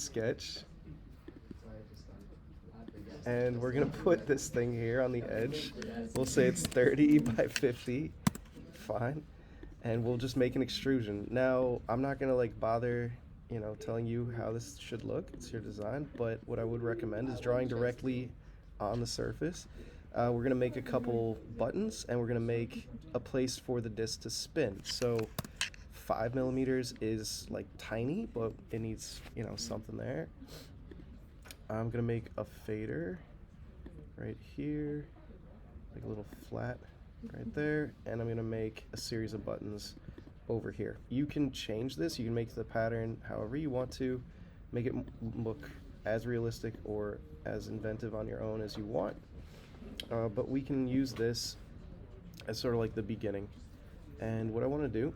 sketch. And we're going to put this thing here on the edge. We'll say it's 30 by 50. Fine. And we'll just make an extrusion. Now, I'm not going to like bother, telling you how this should look. It's your design. But what I would recommend is drawing directly on the surface. We're going to make a couple buttons, and we're going to make a place for the disc to spin. So 5 millimeters is like tiny, but it needs, something there. I'm going to make a fader right here, like a little flat right there, and I'm going to make a series of buttons over here. You can change this. You can make the pattern however you want to, make it look as realistic or as inventive on your own as you want. But we can use this as sort of like the beginning. And what I want to do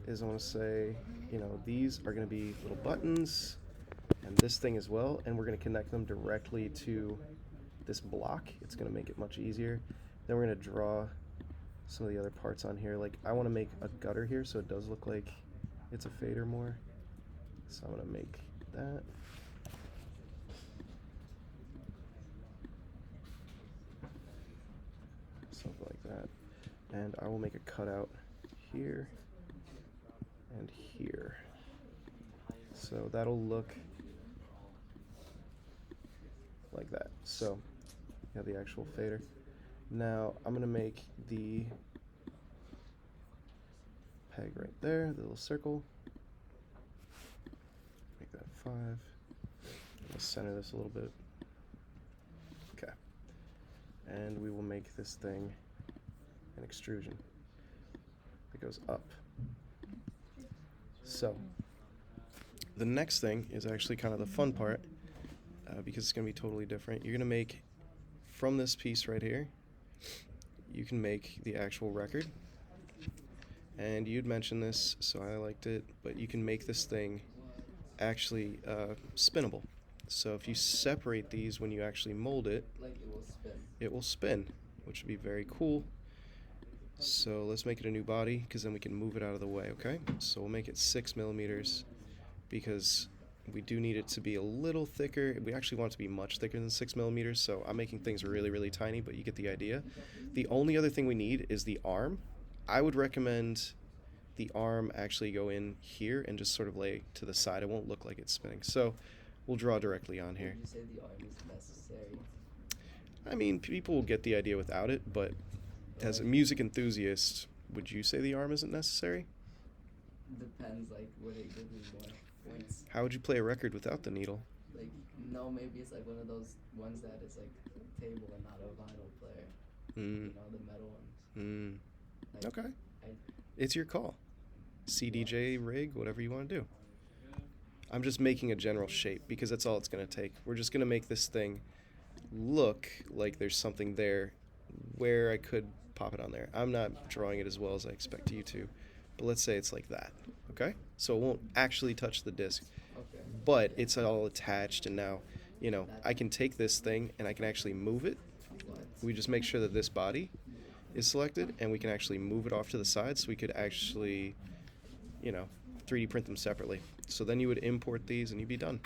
is I want to say, these are going to be little buttons, and this thing as well, and we're going to connect them directly to this block. It's going to make it much easier. Then we're going to draw some of the other parts on here. Like I want to make a gutter here so it does look like it's a fader more. So I'm going to make that. Something like that. And I will make a cutout here and here. So that'll look like that. So you have the actual fader. Now I'm going to make the peg right there, the little circle. Make that 5. I'll center this a little bit. Okay. And we will make this thing an extrusion that goes up. So the next thing is actually kind of the fun part, because it's going to be totally different. You're going to make, from this piece right here, you can make the actual record. And you'd mentioned this, so I liked it, but you can make this thing actually spinnable. So if you separate these when you actually mold it, it will spin, which would be very cool. So let's make it a new body, because then we can move it out of the way, okay? So we'll make it 6 millimeters, because we do need it to be a little thicker. We actually want it to be much thicker than 6 millimeters, so I'm making things really, really tiny, but you get the idea. The only other thing we need is the arm. I would recommend the arm actually go in here and just sort of lay to the side. It won't look like it's spinning. So we'll draw directly on here. You say the arm is necessary? I mean, people will get the idea without it, but as a music enthusiast, would you say the arm isn't necessary? Depends, like, would it give me more points? How would you play a record without the needle? Like, no, maybe it's like one of those ones that is like a table and not a vinyl player. You know, the metal ones. Like, Okay. It's your call. CDJ rig, whatever you want to do. I'm just making a general shape because that's all it's going to take. We're just going to make this thing look like there's something there where I could pop it on there. I'm not drawing it as well as I expect you to, but let's say it's like that, okay? So it won't actually touch the disc, but it's all attached, and now, I can take this thing and I can actually move it. We just make sure that this body is selected, and we can actually move it off to the side, so we could actually, 3D print them separately. So then you would import these and you'd be done.